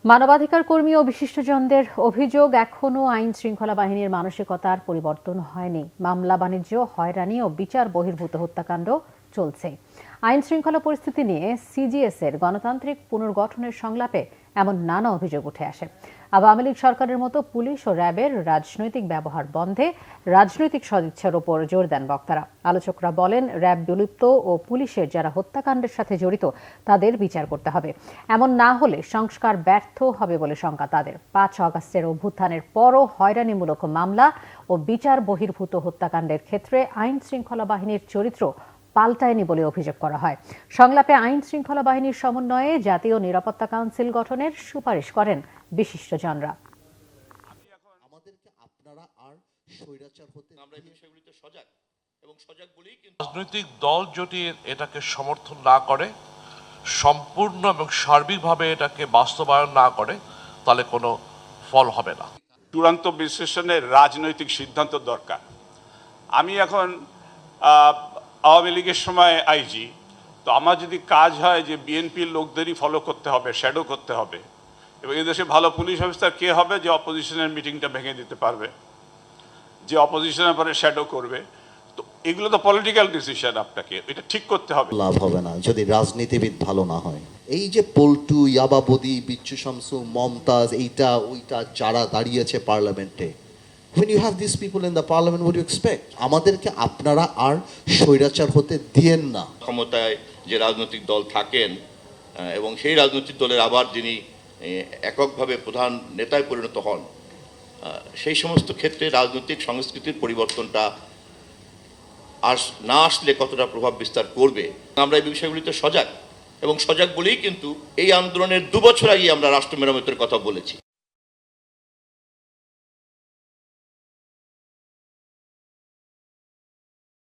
মানবাধিকার কর্মী ও বিশিষ্টজনদের অভিযোগ, এখনো আইন শৃঙ্খলা বাহিনীর মানসিকতার পরিবর্তন হয়নি। মামলা বাণিজ্য, হয়রানি ও বিচার বহির্ভূত হত্যাকাণ্ড চলছে। আইন শৃঙ্খলা পরিস্থিতি নিয়ে সিজিএস এর গণতান্ত্রিক পুনর্গঠনের সংলাপে এমন নানা অভিযোগ উঠে আসে। আওয়ামী লীগ সরকারের মতো পুলিশ ও র্যাবের রাজনৈতিক ব্যবহার বন্ধে রাজনৈতিক সদিচ্ছার উপর জোর দেন বক্তারা। আলোচকরা বলেন, র্যাব বিলুপ্ত ও পুলিশের যারা হত্যাকাণ্ডের সাথে জড়িত তাদের বিচার করতে হবে। এমন না হলে সংস্কার ব্যর্থ হবে বলে শঙ্কা তাদের। ৫ আগস্টের অভ্যুত্থানের পরও হয়রানিমূলক মামলা ও বিচার বহির্ভূত হত্যাকাণ্ডের ক্ষেত্রে আইন শৃঙ্খলা বাহিনীর চরিত্র পাল্টায়নি বলে অভিযোগ করা হয়। সংলাপে আইন শৃঙ্খলা বাহিনীর সমন্বয়ে জাতীয় নিরাপত্তা কাউন্সিল গঠনের সুপারিশ করেন বিশিষ্টজনরা। রাজনৈতিক দল যদি এটাকে সমর্থন না করে, সম্পূর্ণ এবং সার্বিকভাবে এটাকে বাস্তবায়ন না করে, তাহলে কোনো ফল হবে না। চূড়ান্ত বিশ্লেষণের রাজনৈতিক সিদ্ধান্ত দরকার। আমি এখন আওয়ামী লীগের সময় আইজি, তো আমার যদি কাজ হয় যে বিএনপির লোকদেরই ফলো করতে হবে, শ্যাডো করতে হবে, এবং এদেশে ভালো পুলিশ অফিসার কে হবে যে অপোজিশনের মিটিংটা ভেঙে দিতে পারবে, যে অপোজিশনের পরে শ্যাডো করবে। তো এগুলো তো পলিটিক্যাল ডিসিশন, আপনাকে এটা ঠিক করতে হবে। লাভ হবে না যদি রাজনীতিবিদ ভালো না হয়। এই যে পল্টু, ইয়াবাবদি, বিচ্ছু শামসু, মমতাজ, এইটা ওইটা যারা দাঁড়িয়েছে পার্লামেন্টে, when you have these people in the parliament, what do you expect? আমাদেরকে আপনারা আর স্বৈরাচার হতে দিয়েন না। ক্ষমতায় যে রাজনৈতিক দল থাকেন এবং সেই রাজনৈতিক দলের আবার যিনি এককভাবে প্রধান নেতায় পরিণত হন, সেই সমস্ত ক্ষেত্রে রাজনৈতিক সংস্কৃতির পরিবর্তনটা না আসলে কতটা প্রভাব বিস্তার করবে। আমরা এই বিষয়গুলিতে সজাগ, এবং সজাগ বলেই কিন্তু এই আন্দোলনের 2 বছর আগে আমরা রাষ্ট্র মেরামতের কথা বলেছি।